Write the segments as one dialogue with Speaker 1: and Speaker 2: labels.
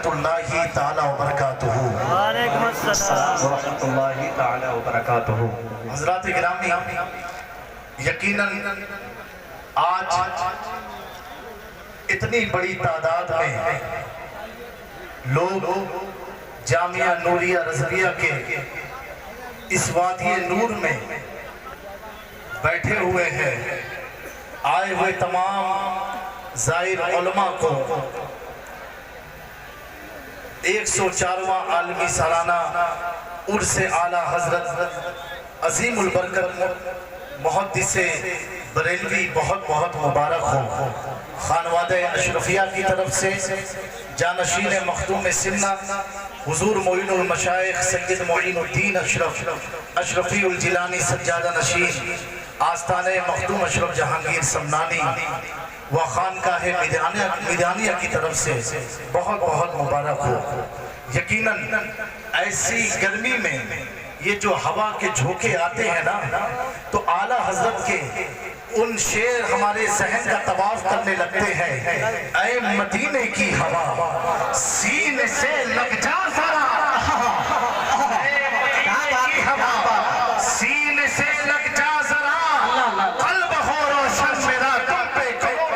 Speaker 1: ورحمۃ اللہ تعالی وبرکاتہ۔
Speaker 2: وعلیکم السلام
Speaker 3: ورحمۃ اللہ تعالی وبرکاتہ۔
Speaker 1: حضرات گرامی، یقیناً آج اتنی بڑی تعداد میں لوگ جامعہ نوریہ رضویہ کے اس وادی نور میں بیٹھے ہوئے ہیں۔ آئے ہوئے تمام زائر علماء کو 104واں عالمی سالانہ عرس اعلیٰ حضرت عظیم البرکت محدث بریلوی بہت بہت مبارک ہو۔ خانوادہ اشرفیہ کی طرف سے جانشین مخدوم سمنہ حضور معین المشائخ سید معین الدین اشرفی الجیلانی سجادہ نشین آستان مخدوم اشرف جہانگیر سمنانی و خانقاہ میدانیہ کی طرف سے بہت بہت مبارک ہو۔ یقیناً ایسی گرمی میں یہ جو ہوا کے جھونکے آتے ہیں نا، تو اعلیٰ حضرت کے ان شعر ہمارے ذہن کا طواف کرنے لگتے ہیں۔ اے مدینے کی ہوا سینے سے لگ جا ذرا، اے مدینے کی ہوا سینے سے لگ جا ذرا، قلب ہو روشن میرا تم پہ کرو۔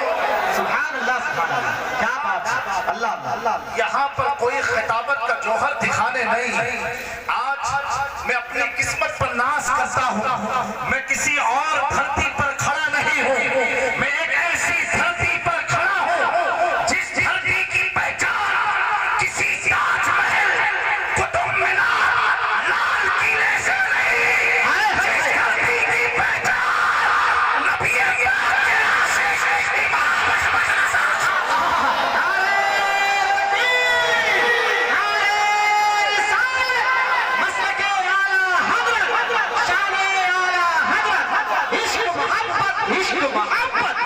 Speaker 3: سبحان اللہ سبحان اللہ، کیا بات ہے، اللہ اللہ۔
Speaker 1: یہاں پر کوئی خطابت کا جوہر دکھانے نہیں، آج میں اپنی قسمت پر ناز کرتا ہوں۔ میں کسی اور دھرتی پر کھڑا نہیں ہوں، میں ایک ایسی دھرتی پر کھڑا ہوں جس دھرتی کی پہچان کسی تاج محل، قطب مینار، لال قلعے سے نہیں، جس دھرتی کی پہچان نبی پاک کے عاشق امام احمد رضا
Speaker 3: عشق محبت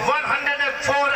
Speaker 1: 104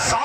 Speaker 1: 100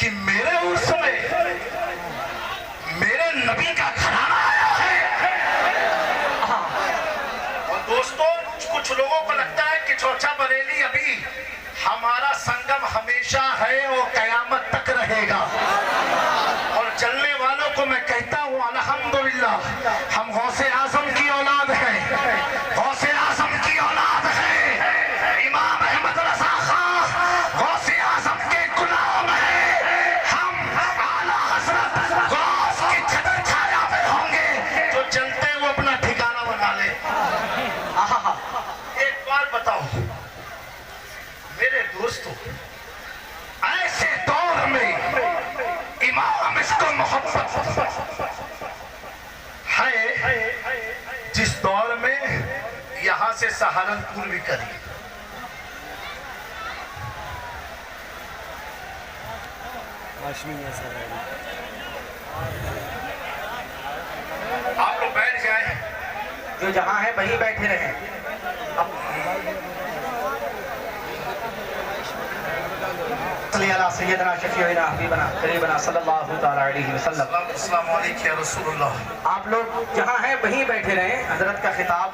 Speaker 1: کہ میرے عرس میں میرے نبی کا گھرانہ آیا ہے. اور دوستو کچھ لوگوں کو لگتا ہے کہ چوچا بریلی ابھی ہمارا سنگم ہمیشہ ہے اور قیامت تک رہے گا. اور چلنے والوں کو میں کہتا ہوں الحمدللہ ہم غوث اعظم کی اولاد ہیں, غوث اعظم کی اولاد ہیں. امام احمد رضا خان غوث اعظم کے غلام ہیں. ہم اعلیٰ حضرت غوث کی چھتر چھایا میں ہوں گے. جو چلتے وہ اپنا ٹھکانہ بنا لے. ایک بات بتاؤ میرے دوستو, ایسے دور میں امام اس کو محبت ہے جس دور میں یہاں سے سہارنپور بھی قریب. آپ لوگ بیٹھ جائیں,
Speaker 3: جو جہاں ہے وہیں بیٹھے رہیں. صلی اللہ سیدنا شفیعنا حبیبنا قریبنا صلی اللہ تعالی علیہ وسلم.
Speaker 1: السلام علیکم یا رسول اللہ.
Speaker 3: آپ لوگ جہاں ہیں وہیں بیٹھے رہیں. حضرت کا خطاب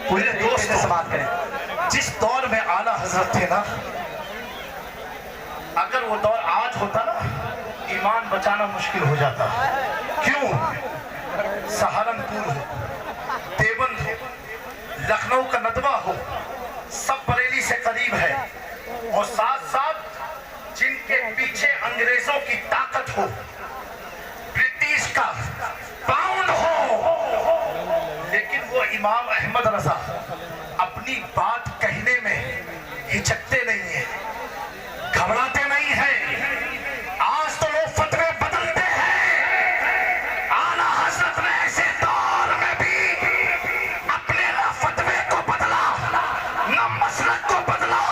Speaker 3: پوری
Speaker 1: میرے
Speaker 3: طریقے سے
Speaker 1: دوستو,
Speaker 3: سماعت کریں.
Speaker 1: جس دور میں اعلیٰ حضرت تھے نا, اگر وہ دور آج ہوتا نا ایمان بچانا مشکل ہو جاتا. کیوں؟ سہارنپور ہو, دیوبند ہو, لکھنؤ کا ندوہ ہو, سب بریلی سے قریب ہے. اور ساتھ ساتھ جن کے پیچھے انگریزوں کی طاقت ہو, برٹش کا پاؤنڈ ہو, لیکن وہ امام احمد رضا اپنی بات کہنے میں ہچکتے نہیں ہیں, گھبراتے نہیں ہیں. آج تو لوگ فتوے بدلتے ہیں, اعلیٰ حضرت نے ایسے دور میں بھی اپنے نہ فتوے کو بدلا, نہ مسلک کو بدلا,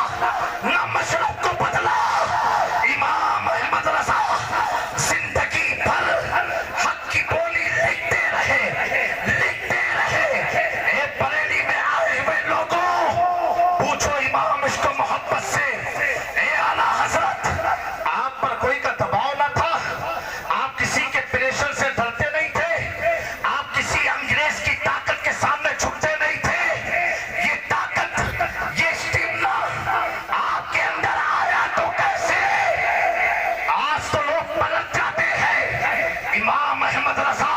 Speaker 1: نہ مشرق کو بدلا. امام احمد رضا زندگی بھر حق کی بولی لکھتے رہے, لکھتے رہے. اے بریلی میں آئے ہوئے لوگوں, پوچھو امام اس کو محبت سے, اے اعلیٰ حضرت آپ پر کوئی کا دباؤ نہ تھا, آپ کسی کے پریشر سے ڈرتے نہیں تھے, آپ کسی انگریز کی طاقت کے سامنے جھکتے نہیں تھے. یہ طاقت, یہ اسٹیمنا آپ کے اندر آیا تو کیسے؟ آج تو لوگ پلٹ جاتے ہیں. امام احمد رضا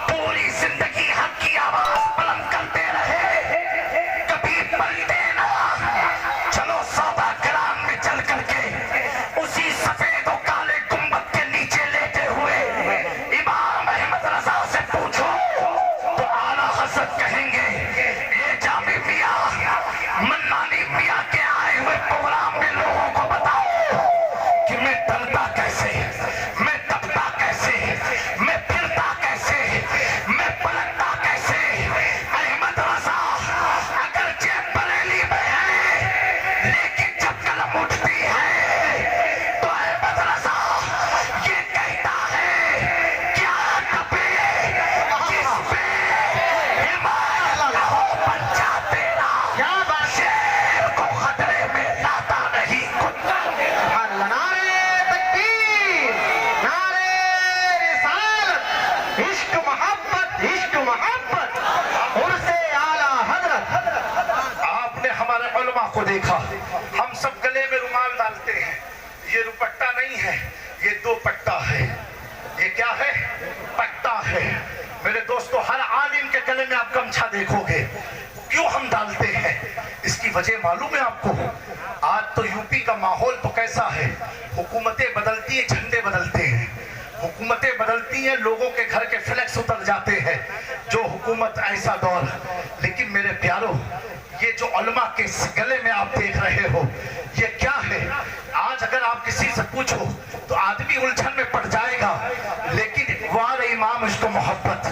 Speaker 1: پوری زندگی حق کی آواز بلند کرتے رہے, کبھی پلٹے نہ. چلو سودا کرام میں چل کر کے اسی سفید و کالے گنبد کے نیچے لیٹے ہوئے امام احمد رضا سے پوچھو تو اعلیٰ حضرت کہیں گے, اے جامی میاں, منانی میاں کے آئے ہوئے پروگرام میں لوگوں کو بتاؤ کہ میں ڈرتا کیسے, میں دبتا کیسے, میں پھرتا کیسے, میں پلٹتا کیسے. احمد رضا اگرچہ بریلی میں ہے, لیکن جب قلم اٹھتی ہے تو احمد رضا یہ کہتا ہے, کیا کبھی جس پہ حمایت ہو بچہ تیرا,
Speaker 3: کیا بات ہے.
Speaker 1: شیر کو خطرے میں لاتا نہیں کتا.
Speaker 3: نعرے تکبیر, نعرے رسالت, عشق محبت, عشق محبت, عرس اعلیٰ حضرت.
Speaker 1: آپ نے ہمارے علماء کو دیکھا, ہم سب گلے میں رومال ڈالتے ہیں. یہ روپٹا نہیں ہے, یہ دو پٹا ہے. یہ کیا ہے؟ پٹا ہے. میرے دوستو, ہر عالم کے گلے میں آپ گمچھا دیکھو گے. کیوں ہم ڈالتے ہیں؟ اس کی وجہ معلوم ہے آپ کو؟ آج تو یو پی کا ماحول تو کیسا ہے, حکومتیں بدلتی ہیں, جھنڈے بدلتے ہیں, حکومتیں بدلتی ہیں, لوگوں کے گھر کے فلیکس اتر جاتے ہیں. جو حکومت ایسا دور. لیکن میرے پیارو, یہ جو علماء کے گلے میں آپ دیکھ رہے ہو, یہ کیا ہے؟ آج اگر آپ کسی سے پوچھو تو آدمی الجھن میں پڑ جائے گا, لیکن وار امام اس کو محبت,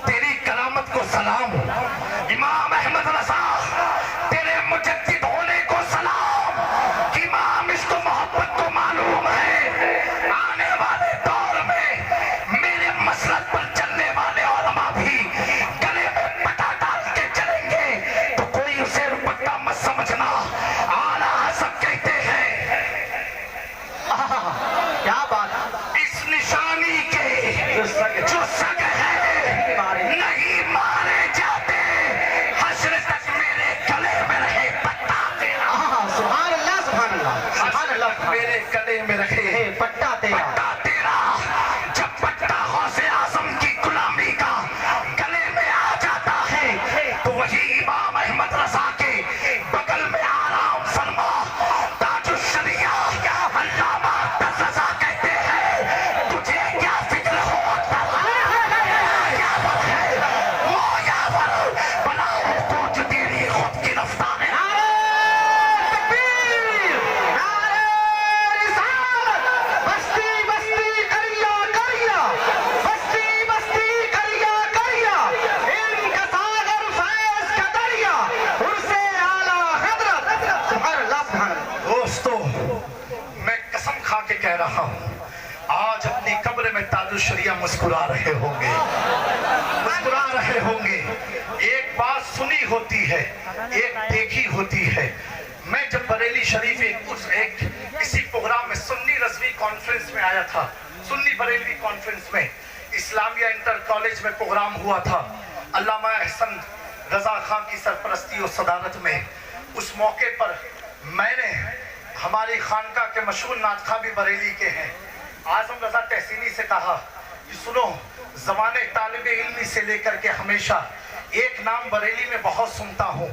Speaker 1: تیری کرامت کو سلام. امام احمد رضا تیرے مجدد ہونے کو سلام. امام اس کو محبت کو معلوم ہے. آنے والے دور میں میرے مسلک پر چلنے والے علماء بھی گلے میں پٹا ڈال کے چلیں گے, تو کوئی اسے روپٹا مت سمجھنا. اعلیٰ حضرت کہتے ہیں
Speaker 3: کیا بات ہے
Speaker 1: اس نشانی کے جو سگ ہے نہیں مارے جاتے، حشر تک میرے گلے میں رہے پٹا تیرا،
Speaker 3: سبحان اللہ سبحان اللہ سبحان اللہ
Speaker 1: میرے گلے میں رہے
Speaker 3: پٹا تیرا
Speaker 1: پٹا تیرا۔ جب پٹا غوث اعظم کی غلامی کا گلے میں آ جاتا ہے تو وہی امام احمد رضا کے بغل میں آرام فرما تاج الشریعہ علامہ احمد رضا کہتے ہیں تجھے کیا فکر ہو کہہ رہا ہوں آج اپنی قبر میں تاج الشریعہ مسکرا رہے ہوں گے، مسکرا رہے ہوں گے۔ ایک بات سنی ہوتی ہے، ایک دیکھی ہوتی ہے۔ میں جب بریلی شریف ایک کسی پروگرام میں سنی رضوی کانفرنس میں آیا تھا، سنی بریلوی کانفرنس میں اسلامیہ انٹر کالج میں پروگرام ہوا تھا علامہ احسن رضا خان کی سرپرستی و صدارت میں۔ اس موقع پر میں نے ہماری خانقاہ کے مشہور نعت خواں بھی بریلی کے ہیں اعظم رضا تحسینی سے کہا کہ سنو، زمانے طالب علمی سے لے کر کے ہمیشہ ایک نام بریلی میں بہت سنتا ہوں،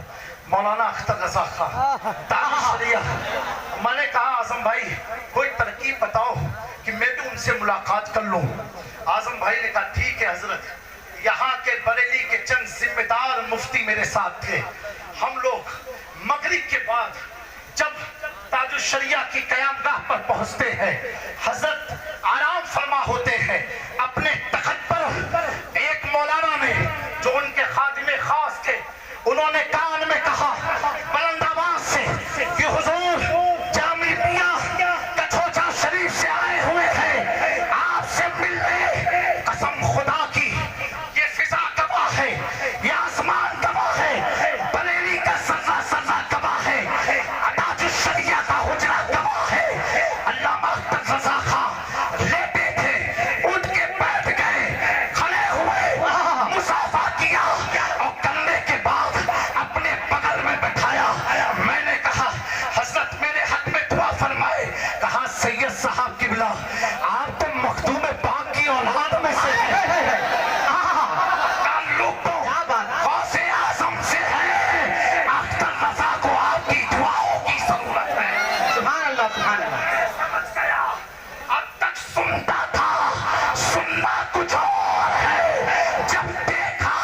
Speaker 1: مولانا اختر رضا خان تاج الشریعہ۔ میں نے کہا اعظم بھائی کوئی ترکیب بتاؤ کہ میں بھی ان سے ملاقات کر لوں۔ اعظم بھائی نے کہا ٹھیک ہے حضرت، یہاں کے بریلی کے چند ذمہ دار مفتی میرے ساتھ تھے، ہم لوگ مغرب کے بعد جب تاج الشریعہ کی قیام گاہ پر پہنچتے ہیں، حضرت آرام فرما ہوتے ہیں اپنے تخت پر۔ ایک مولانا نے جو ان کے خادم خاص تھے، انہوں نے کان میں کہا بلند آواز سے کہ حضور جامعہ کچھوچا شریف سے آئے ہوئے ہیں آپ سے ملنے۔ قسم خدا کی یہ فضا گواہ ہے، یہ آسمان گواہ ہے، بریلی کا سرہ سرہ گواہ ہے، تاج الشریعہ کا حجرہ گواہ ہے۔ علامہ اختر رضا خان لیٹے تھے، اٹھ کے بیٹھ گئے، کھڑے ہوئے، مصافحہ کیا اور کرنے کے بعد اپنے بغل میں بٹھایا۔ میں نے کہا حضرت میرے حق میں دعا فرمائے۔ کہا سید صاحب قبلہ آپ تو مخدوم پاک کی اولاد میں سے تعلق تو غوث اعظم سے ہے، اختر رضا کو آپ کی دعاؤں کی ضرورت ہے۔
Speaker 3: سبحان اللہ سبحان اللہ
Speaker 1: سمجھ گیا، اب تک سنتا تھا، سننا کچھ اور ہے۔ جب دیکھا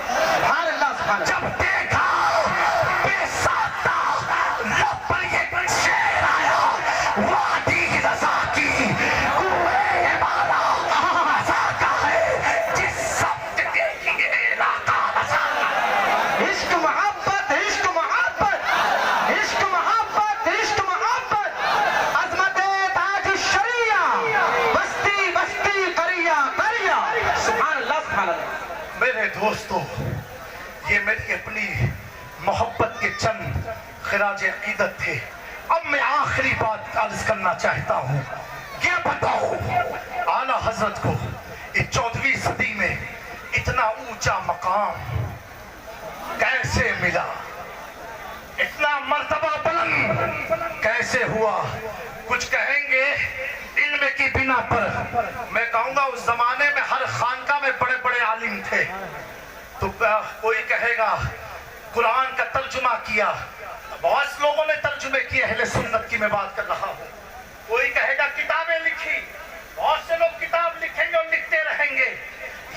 Speaker 3: سبحان اللہ سبحان اللہ
Speaker 1: جب دیکھا بے ساختہ لب پر یہ شعر آیا، وادی رضا کی کوئے بالا رضا کا ہے، جس سمت دیکھیے علاقہ رضا کا ہے۔
Speaker 3: عشق محبت عشق محبت عشق محبت عشق محبت، عظمت تاج الشریعہ، بستی بستی قریہ قریہ۔ سبحان اللہ سبحان اللہ
Speaker 1: میرے دوستو، یہ میری اپنی محبت کے چند خراج عقیدت تھے۔ اب میں آخری بات عرض کرنا چاہتا ہوں، کیا بتاؤ اعلیٰ حضرت کو اس 14ویں صدی میں اتنا اونچا مقام کیسے ملا، اتنا مرتبہ بلند کیسے ہوا؟ کچھ کہیں گے علم کی بنا پر، میں کہوں گا اس زمانے میں ہر خانقاہ میں بڑے بڑے عالم تھے، تو کوئی کہے گا قرآن کا ترجمہ کیا، بہت سے لوگوں نے ترجمے کیے، اہل سنت کی میں بات کر رہا ہوں۔ کوئی کہے گا کتابیں لکھی، بہت سے لوگ کتاب لکھیں گے اور لکھتے رہیں گے۔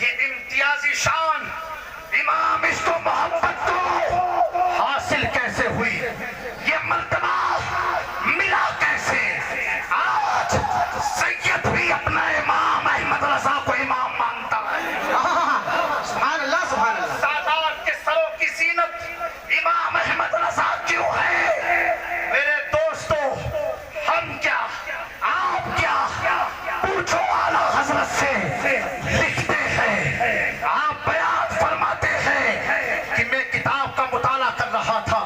Speaker 1: یہ امتیازی شان امام عشق و محبت کو حاصل کیسے ہوئی، یہ مرتبہ ملا کیسے؟ آج سید بھی اپنا امام احمد رضا کو امام مانتا ہے۔
Speaker 3: سبحان اللہ سبحان اللہ
Speaker 1: سادات کے سروں کی زینت امام احمد رضا کیوں ہے؟ میرے دوستو، ہم کیا آپ کیا پوچھو اعلیٰ حضرت سے، لکھتے ہیں، آپ بیان فرماتے ہیں کہ میں کتاب کا مطالعہ کر رہا تھا،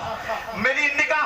Speaker 1: میری نگاہ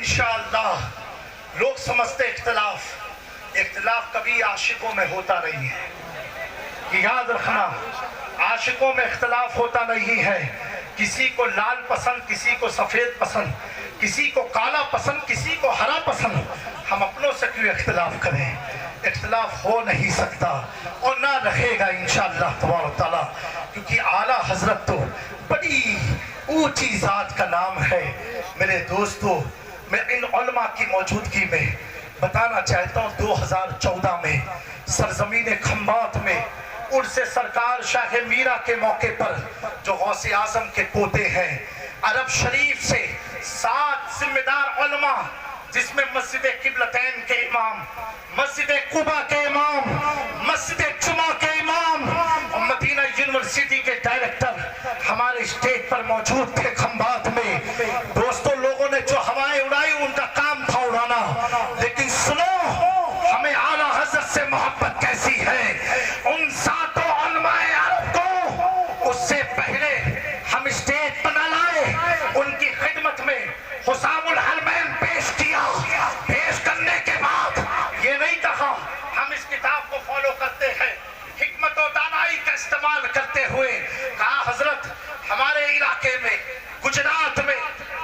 Speaker 1: انشاءاللہ لوگ سمجھتے اختلاف کبھی عاشقوں میں ہوتا نہیں ہے. یاد رکھنا عاشقوں میں اختلاف ہوتا نہیں ہے. کسی کو لال پسند، کسی کو سفید پسند، کسی کو کالا پسند، کسی کو ہرا پسند. ہم اپنوں سے کیوں اختلاف کریں؟ اختلاف ہو نہیں سکتا اور نہ رہے گا انشاءاللہ تبارک تعالیٰ، کیونکہ اعلیٰ حضرت تو بڑی اونچی ذات کا نام ہے. میرے دوستو، میں ان علماء کی موجودگی میں بتانا چاہتا ہوں 2014 میں سرزمین کھمبات میں عرس سرکار شاہ میرا کے موقع پر جو غوث اعظم کے پوتے ہیں، عرب شریف سے 7 ذمہ دار علماء، جس میں مسجد قبلتین کے امام، مسجد قبا کے امام، مسجد جمعہ کے امام اور مدینہ یونیورسٹی کے ڈائریکٹر ہمارے اسٹیج پر موجود تھے کھمبات میں. دوستوں، لوگوں نے جو ہوائیں اڑائی ان کا کام تھا اڑانا، لیکن سنو ہمیں اعلیٰ حضرت سے محبت کیسی ہے. ان 7 علماء عرب کو اس سے پہلے ہم اسٹیج پر نہ لائے، ان کی خدمت میں حسام الحرمین پیش کیا. پیش کرنے کے بعد یہ نہیں کہا ہم اس کتاب کو فالو کرتے ہیں، حکمت و دانائی کا استعمال کرتے ہوئے کہا حضرت ہمارے علاقے میں گجرات میں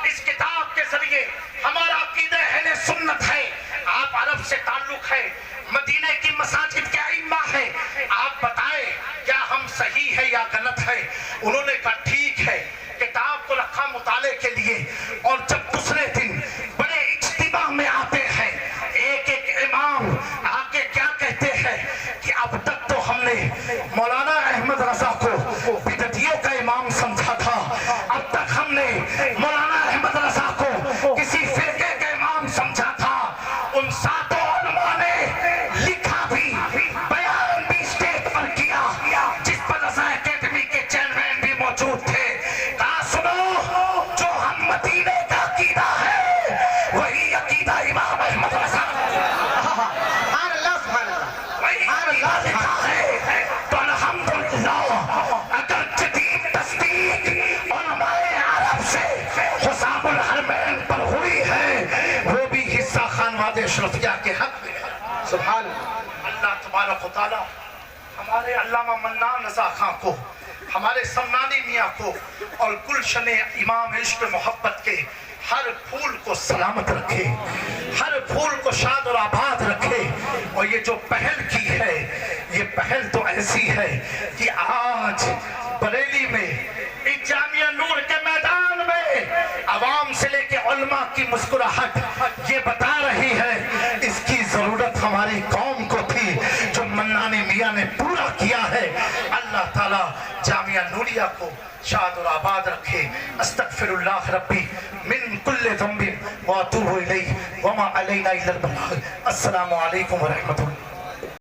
Speaker 1: اس کتاب کے ذریعے ہمارا عقیدہ اہل سنت ہے. آپ عرب سے تعلق ہے، مدینے کی مساجد کے ائمہ ہیں، آپ بتائیں کیا ہم صحیح ہے یا غلط ہے؟ انہوں نے کہا ٹھیک ہے. کتاب کو رکھا مطالعے کے لیے، اور جب دوسرے دن بڑے اجتماع میں آتے ہیں، ایک ایک امام آ کے کیا کہتے ہیں کہ اب تک تو ہم نے مولانا احمد رضا کو بدعتیوں کا امام سمجھا تھا، اب تک ہم نے مولانا احمد رضا کو کسی فرقے کا امام سمجھا تھا. ان 7 علماء نے لکھا بھی، بیان بھی اسٹیج پر کیا، جس پر رضا اکیڈمی کے چیئرمین بھی موجود تھے. کہا سنو، جو ہم مدینے کا عقیدہ ہے وہی عقیدہ امام احمد رضا، وہی عقیدہ لکھا ہے. تو الحمدللہ اگر جدید تصدیق علماء عرب سے حسام الحرمین پر ہوئی ہے، وہ بھی حصہ خانواد اشرفیہ کے حق میں ہے. سبحان اللہ تبارک و تعالی ہمارے علامہ منان رضا خان کو، ہمارے سمنانی میاں کو اور گلشن امام عشق محبت کے ہر پھول کو سلامت رکھے، ہر پھول کو شاد اور آباد رکھے. اور یہ جو پہل کی ہے، یہ پہل تو ایسی ہے کہ آج بریلی میں اس جامعہ نور کے میدان میں عوام سے لے کے علماء کی مسکراہٹ یہ بتا رہی ہے اس کی ضرورت ہماری قوم کو تھی، جو منانی میاں نے پورا کیا ہے. اللہ تعالیٰ جامعہ نوریہ کو شاد اور آباد رکھے. استغفر اللہ ربی من کل ذنب واتوب الیہ وما علینا الا البلاغ. السلام علیکم ورحمۃ اللہ.